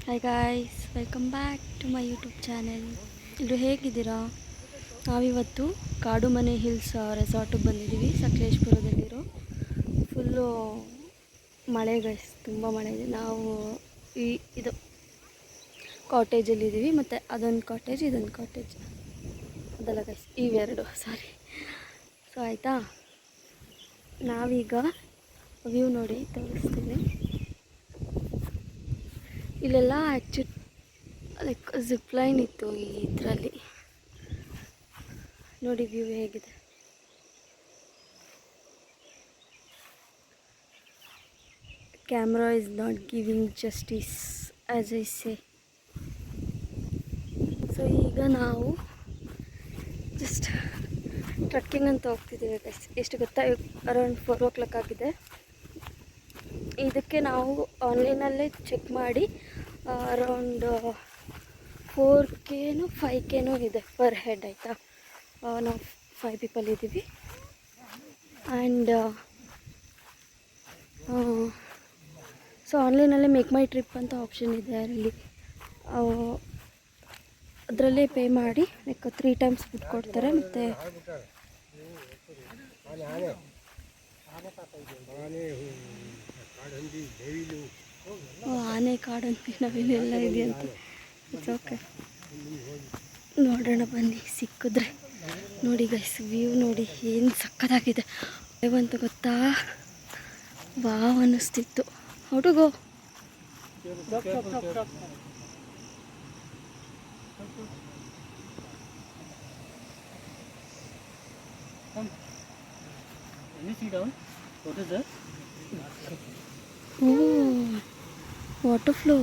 Hi guys, welcome back to my YouTube channel. ಎಲ್ಲರೂ ಹೇಗಿದ್ದೀರಾ? ನಾವಿವತ್ತು ಕಾಡು ಮನೆ ಹಿಲ್ಸ್ ರೆಸಾರ್ಟಿಗೆ ಬಂದಿದ್ದೀವಿ. ಸಕಲೇಶ್ಪುರದಲ್ಲಿರೋ ಫುಲ್ಲು ಮಳೆ ಗೈಸ್, ತುಂಬ ಮಳೆ ಇದೆ. ನಾವು ಇದು ಕಾಟೇಜಲ್ಲಿದ್ದೀವಿ, ಮತ್ತು ಅದೊಂದು ಕಾಟೇಜ್, ಇದೊಂದು ಕಾಟೇಜ್ ಅದಲ್ಲ ಗೈಸ್, ಇವೆರಡು ಸಾರಿ. ಸೊ ಆಯಿತಾ, ನಾವೀಗ ವ್ಯೂ ನೋಡಿ ತೋರಿಸ್ತೀನಿ. ಇಲ್ಲೆಲ್ಲ ಲೈಕ್ ಜಿಪ್ ಲೈನ್ ಇತ್ತು ಇದರಲ್ಲಿ. ನೋಡಿ ವ್ಯೂ ಹೇಗಿದೆ. Camera is not giving justice as I say. So ಈಗ ನಾವು ಜಸ್ಟ್ ಟ್ರಕ್ಕಿಂಗ್ ಅಂತ ಹೋಗ್ತಿದ್ದೀವಿ ಗೈಸ್. ಎಷ್ಟು ಗೊತ್ತಾ, ಅರೌಂಡ್ 4 o'clock ಆಗಿದೆ. ಇದಕ್ಕೆ ನಾವು ಆನ್ಲೈನಲ್ಲೇ ಚೆಕ್ ಮಾಡಿ ಅರೌಂಡ್ 4K 5K ಇದೆ ಪರ್ ಹೆಡ್, ಆಯಿತಾ. ನಾವು 5 people ಇದ್ದೀವಿ. ಆ್ಯಂಡ್ ಸೊ ಆನ್ಲೈನಲ್ಲೇ ಮೇಕ್ ಮೈ ಟ್ರಿಪ್ ಅಂತ ಆಪ್ಷನ್ ಇದೆ. ಅದರಲ್ಲೇ ಪೇ ಮಾಡಿ ಲೈಕ್ 3 times ಫುಡ್ ಕೊಡ್ತಾರೆ. ಮತ್ತು ಆನೆ ಕಾಡಂತಿ ನವಿಲೆಲ್ಲ ಇದೆಯಂತೆ. ಇಟ್ಸ್ ಓಕೆ, ನೋಡೋಣ ಬನ್ನಿ ಸಿಕ್ಕಿದ್ರೆ. ನೋಡಿ ಗೈಸ್, ವ್ಯೂ ನೋಡಿ ಏನು ಸಕ್ಕತ್ತಾಗಿದೆ. ಬಂತು ಗೊತ್ತಾ, ವಾವ್ ಅನ್ನಿಸ್ತಿತ್ತು. ಹುಡುಗೋ ವಾಟರ್ ಫ್ಲೋ.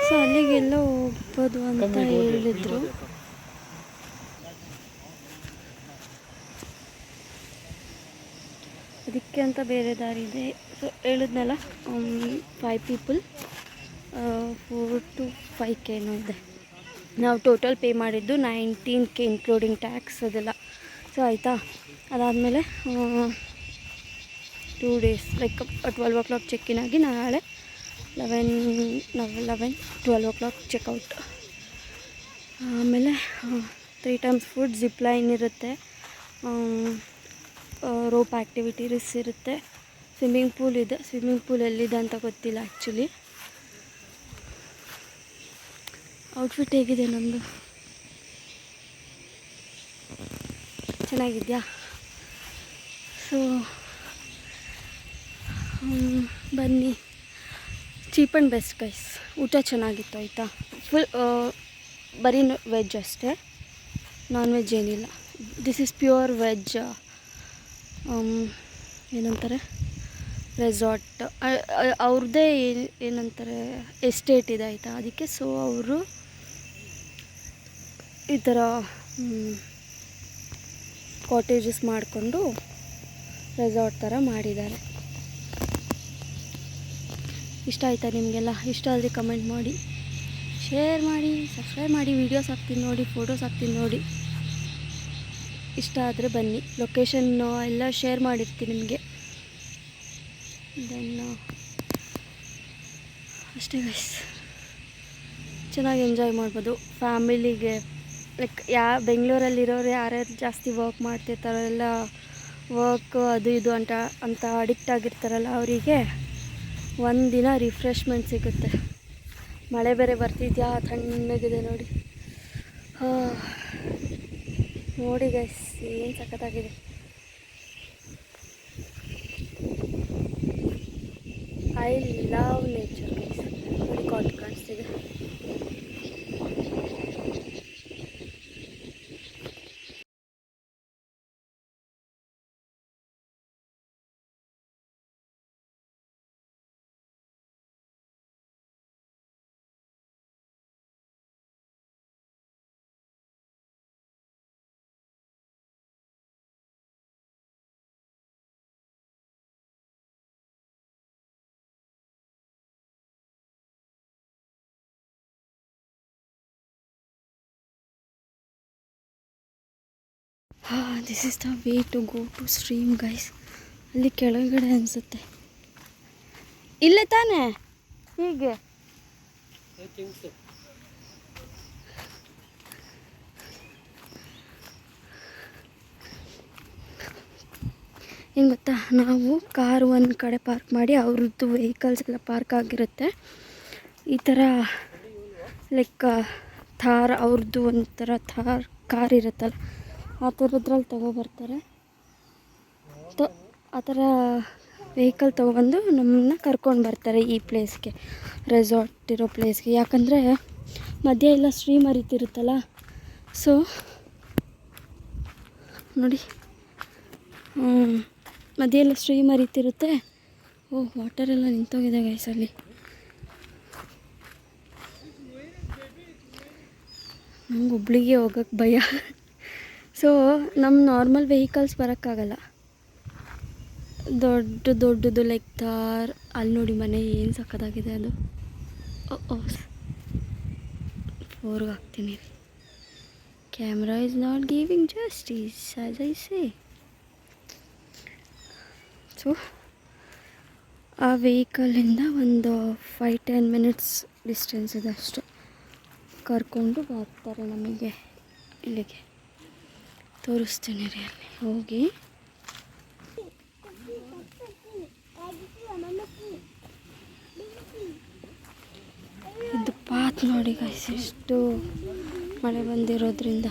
ಸೊ ಅಲ್ಲಿಗೆಲ್ಲ ಹೋಗ್ಬೋದು ಅಂತ ಹೇಳಿದ್ರು. ಅದಕ್ಕೆ ಅಂತ ಬೇರೆ ದಾರಿ ಇದೆ. ಸೊ ಹೇಳಿದ್ನಲ್ಲ, 5 people 4 to 5K ಇದೆ. ನಾವು ಟೋಟಲ್ ಪೇ ಮಾಡಿದ್ದು 19K ಇನ್ಕ್ಲೂಡಿಂಗ್ ಟ್ಯಾಕ್ಸ್ ಅದೆಲ್ಲ. ಸೊ ಆಯಿತಾ, ಅದಾದಮೇಲೆ 2 days ಲೈಕ್ 12 o'clock ಚೆಕ್ಇನ್ ಆಗಿ ನಾಳೆ 12 o'clock ಚೆಕ್ಔಟ್. ಆಮೇಲೆ 3 times ಫುಡ್, ಜಿಪ್ ಲೈನ್ ಇರುತ್ತೆ, ರೋಪ್ ಆ್ಯಕ್ಟಿವಿಟೀಸ್ ಇರುತ್ತೆ, ಸ್ವಿಮ್ಮಿಂಗ್ ಪೂಲ್ ಇದೆ. ಸ್ವಿಮ್ಮಿಂಗ್ ಪೂಲ್ ಎಲ್ಲಿದೆ ಅಂತ ಗೊತ್ತಿಲ್ಲ ಆ್ಯಕ್ಚುಲಿ. ಔಟ್ಫಿಟ್ ಹೇಗಿದೆ ನಮ್ಮದು? ಚೆನ್ನಾಗಿದೆಯಾ? ಸೊ ಬನ್ನಿ. Cheap and best guys. ಊಟ ಚೆನ್ನಾಗಿತ್ತು ಆಯಿತಾ. ಫುಲ್ ಬರೀ ವೆಜ್ ಅಷ್ಟೇ, ನಾನ್ ವೆಜ್ ಏನಿಲ್ಲ. This is pure veg. ಏನಂತಾರೆ, ರೆಸಾರ್ಟ್ ಅವ್ರದ್ದೇ ಏನಂತಾರೆ ಎಸ್ಟೇಟ್ ಇದೆ ಆಯಿತಾ. ಅದಕ್ಕೆ ಸೊ ಅವರು ಈ ಥರ ಕಾಟೇಜಸ್ ಮಾಡಿಕೊಂಡು ರೆಸಾರ್ಟ್ ಥರ ಮಾಡಿದ್ದಾರೆ. ಇಷ್ಟ ಆಯಿತಾ ನಿಮಗೆಲ್ಲ? ಇಷ್ಟ ಆದರೆ ಕಮೆಂಟ್ ಮಾಡಿ, ಶೇರ್ ಮಾಡಿ, ಸಬ್ಸ್ಕ್ರೈಬ್ ಮಾಡಿ. ವೀಡಿಯೋಸ್ ಹಾಕ್ತೀನಿ ನೋಡಿ, ಫೋಟೋಸ್ ಹಾಕ್ತೀನಿ ನೋಡಿ. ಇಷ್ಟ ಆದರೆ ಬನ್ನಿ. ಲೊಕೇಶನ್ನು ಎಲ್ಲ ಶೇರ್ ಮಾಡಿರ್ತೀನಿ ನಿಮಗೆ. ದೆನ್ ಅಷ್ಟೇ ಗೈಸ್, ಚೆನ್ನಾಗಿ ಎಂಜಾಯ್ ಮಾಡ್ಬೋದು ಫ್ಯಾಮಿಲಿಗೆ. ಲೈಕ್ ಬೆಂಗಳೂರಲ್ಲಿರೋರು ಯಾರ್ಯಾರು ಜಾಸ್ತಿ ವರ್ಕ್ ಮಾಡ್ತಿರ್ತಾರೋ, ಎಲ್ಲ ವರ್ಕ್ ಅದು ಇದು ಅಂತ ಅಡಿಕ್ಟ್ ಆಗಿರ್ತಾರಲ್ಲ, ಅವರಿಗೆ ಒಂದಿನ ರಿಫ್ರೆಶ್ಮೆಂಟ್ ಸಿಗುತ್ತೆ. ಮಳೆ ಬೇರೆ ಬರ್ತಿದ್ಯಾ, ತಣ್ಣಗಿದೆ ನೋಡಿ. ನೋಡಿ ಗೈಸ್, ಏನು ಸಖತ್ತಾಗಿದೆ. I love nature guys. ನೋಡಿ ಕಾಟು ಕಾಣಿಸ್ತಿದೆ. This is the way to go to stream guys. ಅಲ್ಲಿ ಕೆಳಗಡೆ ಅನಿಸುತ್ತೆ, ಇಲ್ಲೇ ತಾನೇ ಹೀಗೆ. ಏನು ಗೊತ್ತಾ, ನಾವು ಕಾರು ಒಂದು ಕಡೆ ಪಾರ್ಕ್ ಮಾಡಿ ಅವ್ರದ್ದು ವೆಹಿಕಲ್ಸ್ ಎಲ್ಲ ಪಾರ್ಕ್ ಆಗಿರುತ್ತೆ. ಈ ಥರ ಲೈಕ್ ಥಾರ್ ಅವ್ರದ್ದು ಒಂಥರ ಥಾರ್ ಕಾರ್ ಇರುತ್ತಲ್ಲ, ಆ ಥರದ್ರಲ್ಲಿ ತೊಗೊಬರ್ತಾರೆ. ಆ ಥರ ವೆಹಿಕಲ್ ತೊಗೊಬಂದು ನಮ್ಮನ್ನ ಕರ್ಕೊಂಡು ಬರ್ತಾರೆ ಈ ಪ್ಲೇಸ್ಗೆ, ರೆಸಾರ್ಟ್ ಇರೋ ಪ್ಲೇಸ್ಗೆ. ಯಾಕಂದರೆ ಮಧ್ಯೆ ಎಲ್ಲ ಸ್ಟ್ರೀಮ್ ಹರಿತಿರುತ್ತಲ್ಲ, ಸೊ ನೋಡಿ ಮಧ್ಯೆ ಎಲ್ಲ ಸ್ಟ್ರೀಮ್ ಹರಿತಿರುತ್ತೆ. ಓಹ್, ವಾಟರೆಲ್ಲ ನಿಂತೋಗಿದೆ ಗೈಸಲ್ಲಿ. ನಂಗೆ ಒಬ್ಳಿಗೆ ಹೋಗೋಕ್ಕೆ ಭಯ. ಸೊ ನಮ್ಮ ನಾರ್ಮಲ್ ವೆಹಿಕಲ್ಸ್ ಬರೋಕ್ಕಾಗಲ್ಲ. ದೊಡ್ಡದು ಲೈಕ್ ಥಾರ್. ಅಲ್ಲಿ ನೋಡಿ ಮನೆ ಏನು ಸಕ್ಕತ್ತಾಗಿದೆ ಅದು. ಫೋರ್ಗೆ ಹಾಕ್ತೀನಿ. Camera is not giving justice as I say. So ಆ ವೆಹಿಕಲಿಂದ ಒಂದು 5-10 ಮಿನಿಟ್ಸ್ ಡಿಸ್ಟೆನ್ಸ್ ಇದೆ ಅಷ್ಟು. ಕರ್ಕೊಂಡು ಬರ್ತಾರೆ ನಮಗೆ ಇಲ್ಲಿಗೆ. ತೋರಿಸ್ತೀನಿ ರೀ ಅಲ್ಲಿ ಹೋಗಿ. ಇದು ಪಾತ್ ನೋಡಿ ಗೈಸ್, ಎಷ್ಟು ಮಳೆ ಬಂದಿರೋದ್ರಿಂದ